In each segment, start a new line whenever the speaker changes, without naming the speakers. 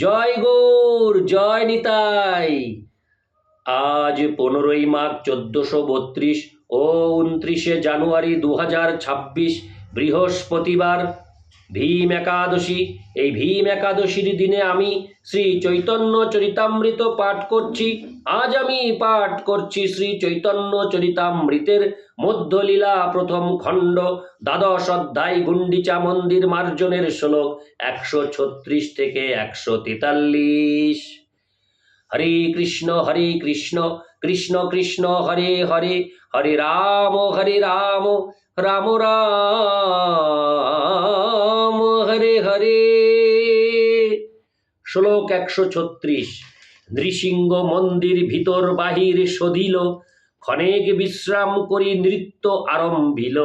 জয় গৌর, জয় নিতাই। আজ 15ই মাঘ 1432 ও 29শে জানুয়ারি 2026 বৃহস্পতিবার, ভীম একাদশী। এই ভীম একাদশীর দিনে আমি শ্রী চৈতন্য চরিতামৃত পাঠ করছি। আজ আমি পাঠ করছি শ্রী চৈতন্য চরিতামৃতের মধ্যলীলা প্রথম খণ্ড, দ্বাদশ অধ্যায়, গুন্ডিচা মন্দির মার্জনের শ্লোক 136 থেকে 143। হরে কৃষ্ণ কৃষ্ণ কৃষ্ণ হরে হরে, হরে রাম রাম রাম হরে হরে। শ্লোক 136। নৃসিংহ মন্দির ভিতর বাহির সধিল, ক্ষণেক বিশ্রাম করি নৃত্য আরম্ভিল।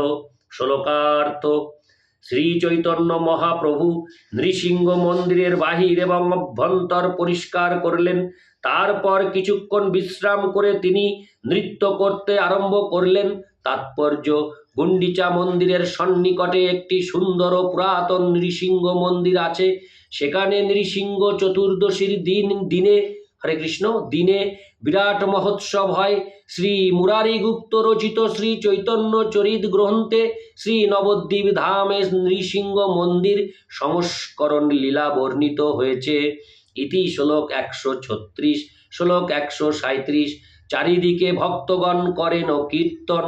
শ্লোকার্থ: শ্রী চৈতন্য মহাপ্রভু নৃসিংহ মন্দিরের বাহির এবং অভ্যন্তর পরিষ্কার করলেন। তারপর কিছুক্ষণ বিশ্রাম করে তিনি নৃত্য করতে আরম্ভ করলেন। তাৎপর্য: গুন্ডিচা মন্দিরের সন্নিকটে একটি সুন্দর ও পুরাতন নৃসিংহ মন্দির আছে। সেখানে নৃসিংহ চতুর্দশীর দিনে হরে কৃষ্ণ দিনে বিরাট মহোৎসব হয়। শ্রী মুরারি গুপ্ত রচিত শ্রী চৈতন্য চরিত গ্রন্থে শ্রী নবদ্বীপ ধামে নৃসিংহ মন্দির সংস্করণ লীলা বর্ণিত হয়েছে। ইতি শ্লোক 136। শ্লোক 137। চারিদিকে ভক্তগণ করেন কীর্তন,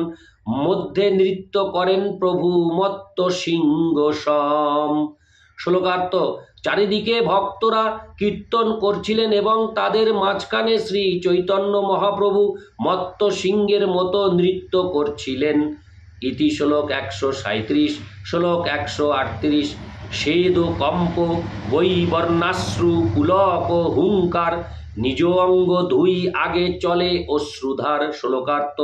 মধ্যে নৃত্য করেন প্রভু মত্ত সিংহ সম। শ্লোকার্থ: চারিদিকে ভক্তরা কীর্তন করছিলেন এবং তাদের মাঝখানে শ্রী চৈতন্য মহাপ্রভু মত্ত সিংহের মতো নৃত্য করছিলেন। ইতি শ্লোক 137। শ্লোক 138। সেদ কম্প বৈবর্ণাশ্রু পুলক হুঙ্কার, নিজ অঙ্গ ধুই আগে চলে অশ্রুধার। শ্লোকার্থ: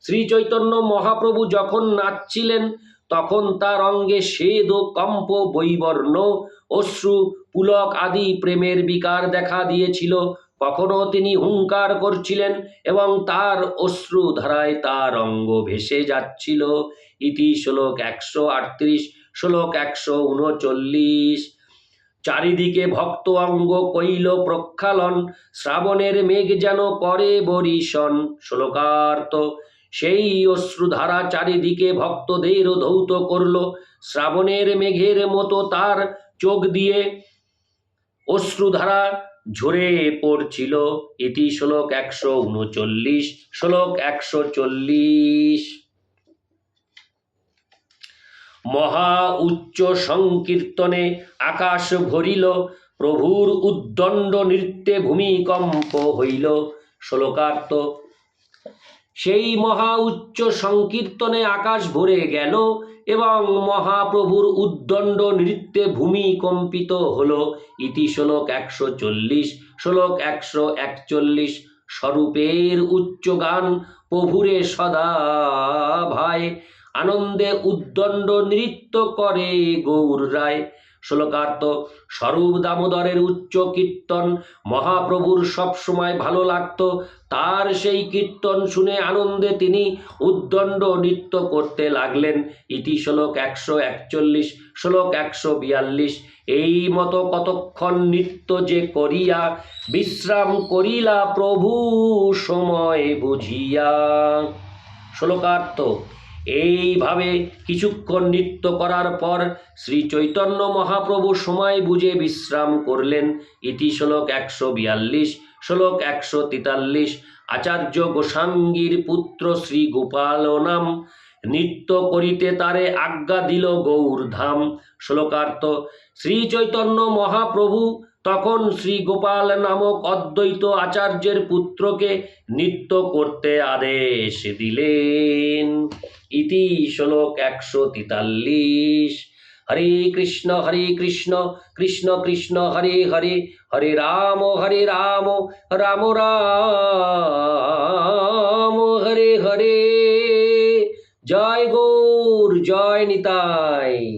শ্রী চৈতন্য মহাপ্রভু যখন নাচছিলেন তখন তার অঙ্গে সেদ কম্প বৈবর্ণ অশ্রু পুলক আদি প্রেমের বিকার দেখা দিয়েছিল। কখনো তিনি হুঙ্কার করছিলেন এবং তার অশ্রু ধারায় তার অঙ্গ ভেসে যাচ্ছিল। ইতি শ্লোক 138। শ্লোক 139। চারিদিকে ভক্ত অঙ্গ কইল প্রক্ষালন, শ্রাবণের মেঘ যেন করে বরিশন। শ্লোকার্থ: সেই অশ্রুধারা চারিদিকে ভক্তদের ধৌত করল। শ্রাবণের মেঘের মতো তার চোখ দিয়ে অশ্রুধারা ঝরে পড়ছিল। ইতি শ্লোক 139। শ্লোক 140। মহা উচ্চ সংকীর্তনে আকাশ ভরিল, প্রভুর উদ্দণ্ড নৃত্যে ভূমিকম্প হইল। শ্লোকার্থ: সেই মহা উচ্চ সংকীর্তনে আকাশ ভরে গেল এবং মহাপ্রভুর উদ্দণ্ড নৃত্যে ভূমিকম্পিত হল। ইতি শ্লোক 140। শ্লোক 141। স্বরূপের উচ্চ গান প্রভুরে সদা ভাই, আনন্দে উদ্দণ্ড নৃত্য করে গৌর রায়। শ্লোকার্থ: স্বরূপ দামোদরের উচ্চ কীর্তন মহাপ্রভুর সবসময় ভালো লাগতো। তার সেই কীর্তন শুনে আনন্দে তিনি উদ্দণ্ড নৃত্য করতে লাগলেন। ইতি শ্লোক 141। শ্লোক 142। এই মতো কতক্ষণ নৃত্য যে করিয়া বিশ্রাম করিলা প্রভু সময় বুঝিয়া। শ্লোকার্থ: এইভাবে কিছুক্ষণ নৃত্য করার পর শ্রী চৈতন্য মহাপ্রভু সময় বুঝে বিশ্রাম করলেন। ইতি শ্লোক 142। শ্লোক 143। আচার্য গোসাঙ্গীর পুত্র শ্রী গোপাল নাম, নৃত্য করিতে তারে আজ্ঞা দিল গৌরধাম। শ্লোকার্থ: শ্রী চৈতন্য মহাপ্রভু তখন শ্রী গোপাল নামক অদ্বৈত আচার্যের পুত্রকে নৃত্য করতে আদেশ দিলেন। ইতি শ্লোক 143। হরে কৃষ্ণ কৃষ্ণ কৃষ্ণ হরে হরে, হরে রাম রাম রাম হরে হরে। জয় গৌর, জয় নিতাই।